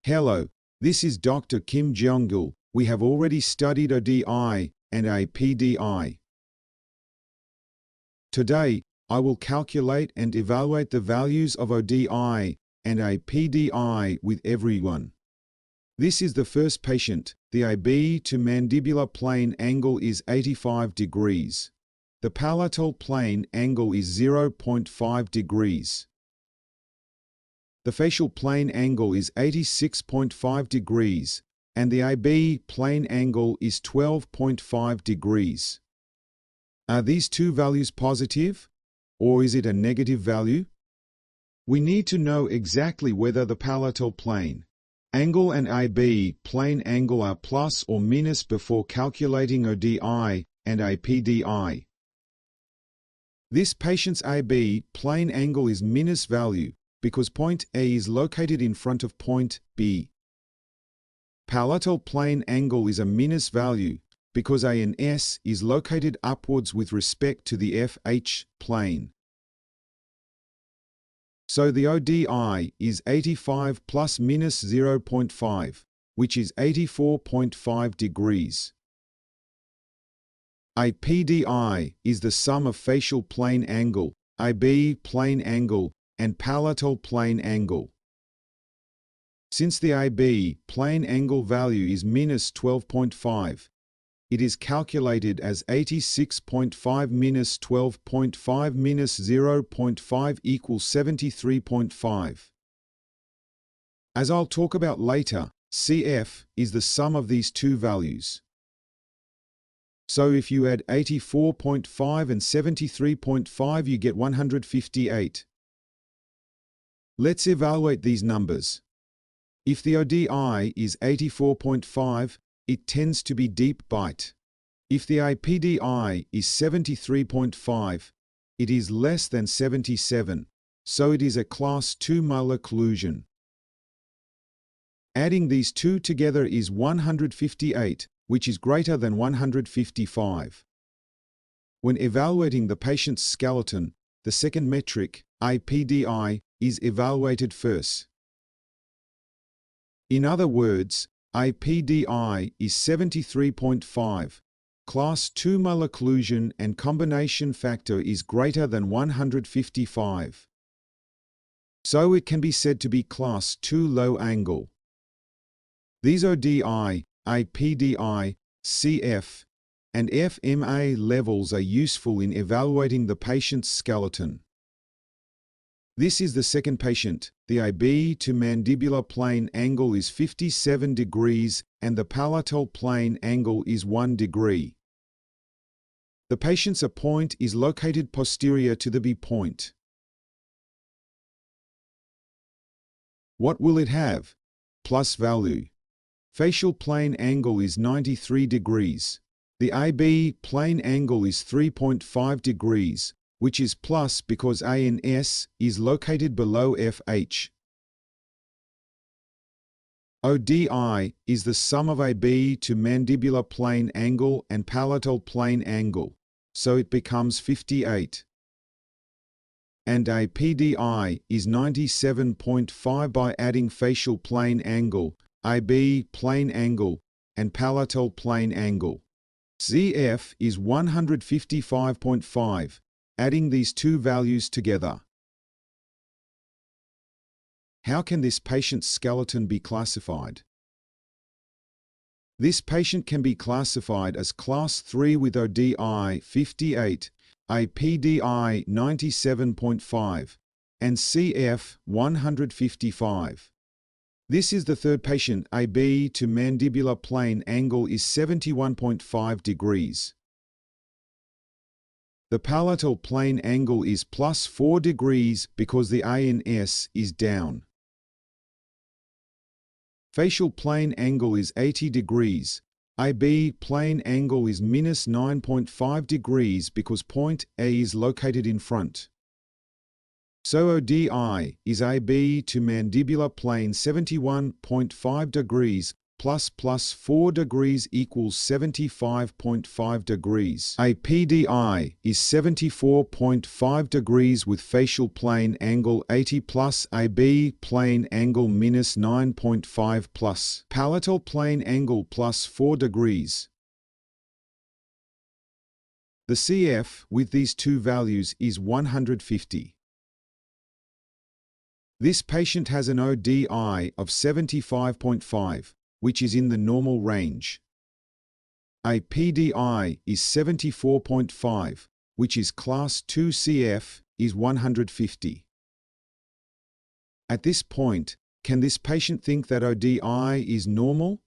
Hello, this is Dr. Kim Jong-il. We have already studied ODI and APDI. Today, I will calculate and evaluate the values of ODI and APDI with everyone. This is the first patient. The AB to mandibular plane angle is 85 degrees. The palatal plane angle is 0.5 degrees. The facial plane angle is 86.5 degrees, and the AB plane angle is 12.5 degrees. Are these two values positive, or is it a negative value? We need to know exactly whether the palatal plane angle and AB plane angle are plus or minus before calculating ODI and APDI. This patient's AB plane angle is minus value because point A is located in front of point B. Palatal plane angle is a minus value because A and S is located upwards with respect to the FH plane. So the ODI is 85 plus minus 0.5, which is 84.5 degrees. APDI is the sum of facial plane angle, AB plane angle, and palatal plane angle. Since the AB plane angle value is minus 12.5, it is calculated as 86.5 minus 12.5 minus 0.5 equals 73.5. As I'll talk about later, CF is the sum of these two values. So if you add 84.5 and 73.5, you get 158. Let's evaluate these numbers. If the ODI is 84.5, it tends to be deep bite. If the APDI is 73.5, it is less than 77, so it is a class 2 malocclusion. Adding these two together is 158, which is greater than 155. When evaluating the patient's skeleton, the second metric, APDI, is evaluated first. In other words, APDI is 73.5, class 2 malocclusion and combination factor is greater than 155. So it can be said to be class 2 low angle. These ODI, APDI, CF, and FMA levels are useful in evaluating the patient's skeleton. This is the second patient. The AB to mandibular plane angle is 57 degrees and the palatal plane angle is 1 degree. The patient's A point is located posterior to the B point. What will it have? Plus value. Facial plane angle is 93 degrees. The AB plane angle is 3.5 degrees, which is plus because A and S is located below FH. ODI is the sum of AB to mandibular plane angle and palatal plane angle, so it becomes 58. And APDI is 97.5 by adding facial plane angle, AB plane angle, and palatal plane angle. CF is 155.5. Adding these two values together. How can this patient's skeleton be classified? This patient can be classified as class 3 with ODI 58, APDI 97.5, and CF 155. This is the third patient. AB to mandibular plane angle is 71.5 degrees. The palatal plane angle is plus 4 degrees because the A and S is down. Facial plane angle is 80 degrees. AB plane angle is minus 9.5 degrees because point A is located in front. So ODI is AB to mandibular plane 71.5 degrees plus 4 degrees equals 75.5 degrees. APDI is 74.5 degrees with facial plane angle 80 plus AB plane angle minus 9.5 plus palatal plane angle plus 4 degrees. The CF with these two values is 150. This patient has an ODI of 75.5, which is in the normal range. APDI is 74.5, which is class 2. CF is 150. At this point, can this patient think that ODI is normal?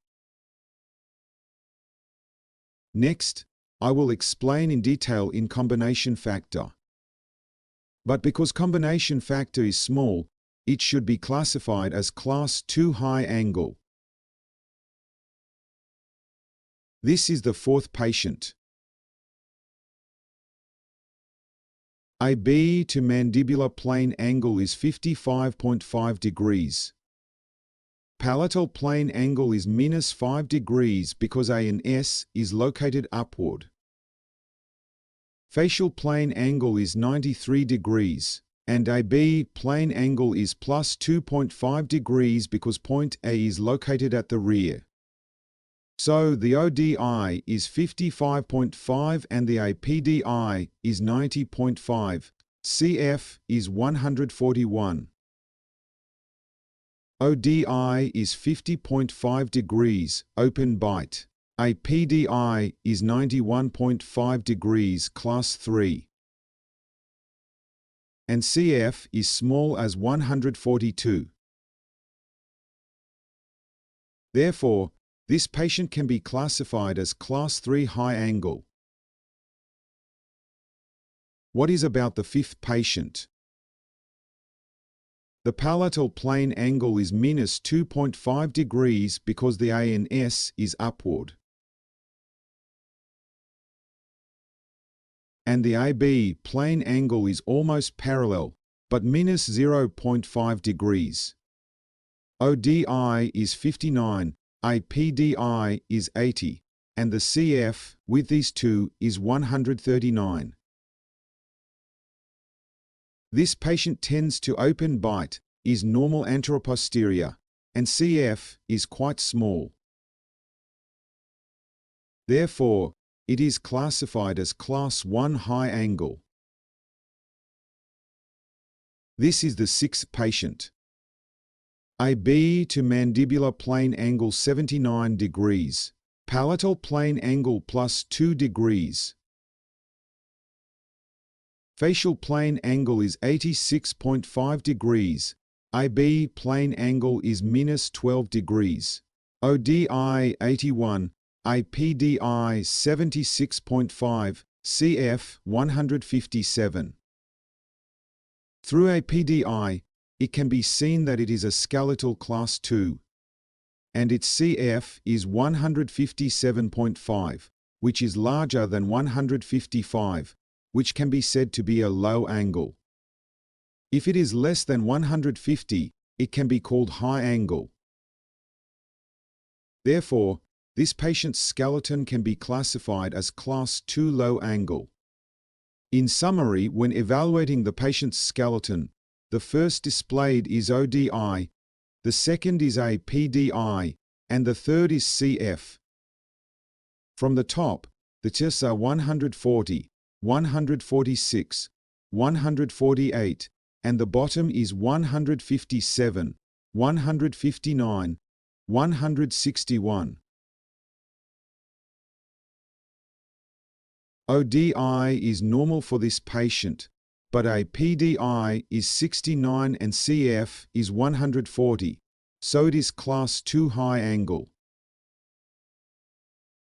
Next, I will explain in detail in combination factor. But because combination factor is small, it should be classified as class 2 high angle. This is the fourth patient. AB to mandibular plane angle is 55.5 degrees. Palatal plane angle is minus 5 degrees because A and S is located upward. Facial plane angle is 93 degrees. And AB plane angle is plus 2.5 degrees because point A is located at the rear. So the ODI is 55.5 and the APDI is 90.5. CF is 141. ODI is 50.5 degrees, open bite. APDI is 91.5 degrees, class 3. And CF is small as 142. Therefore, this patient can be classified as class 3 high angle. What is about the fifth patient? The palatal plane angle is minus 2.5 degrees because the A and S is upward. And the AB plane angle is almost parallel, but minus 0.5 degrees. ODI is 59, APDI is 80, and the CF with these two is 139. This patient tends to open bite, is normal anteroposterior, and CF is quite small. Therefore, it is classified as class 1 high angle. This is the sixth patient. AB to mandibular plane angle 79 degrees. Palatal plane angle plus 2 degrees. Facial plane angle is 86.5 degrees. AB plane angle is minus 12 degrees. ODI 81. APDI 76.5, CF 157. Through APDI, it can be seen that it is a skeletal class 2, and its CF is 157.5, which is larger than 155, which can be said to be a low angle. If it is less than 150, it can be called high angle. Therefore, this patient's skeleton can be classified as class 2 low angle. In summary, when evaluating the patient's skeleton, the first displayed is ODI, the second is APDI, and the third is CF. From the top, the tests are 140, 146, 148, and the bottom is 157, 159, 161. ODI is normal for this patient, but APDI is 69 and CF is 140, so it is class 2 high angle.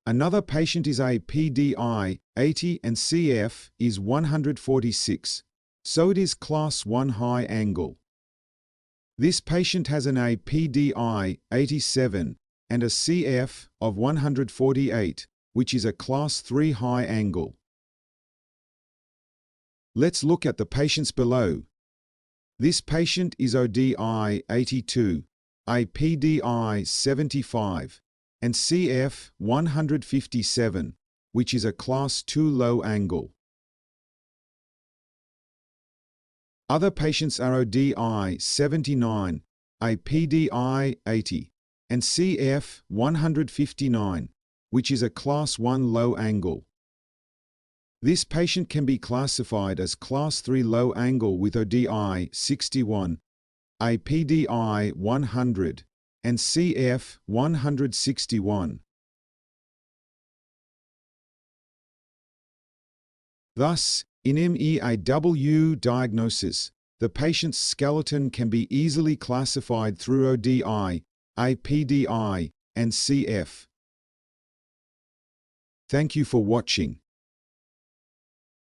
Another patient is APDI 80 and CF is 146, so it is class 1 high angle. This patient has an APDI 87 and a CF of 148, which is a class 3 high angle. Let's look at the patients below. This patient is ODI 82, APDI 75, and CF 157, which is a Class 2 low angle. Other patients are ODI 79, APDI 80, and CF 159, which is a Class 1 low angle. This patient can be classified as Class 3 low angle with ODI 61, APDI 100, and CF 161. Thus, in MEAW diagnosis, the patient's skeleton can be easily classified through ODI, APDI, and CF. Thank you for watching.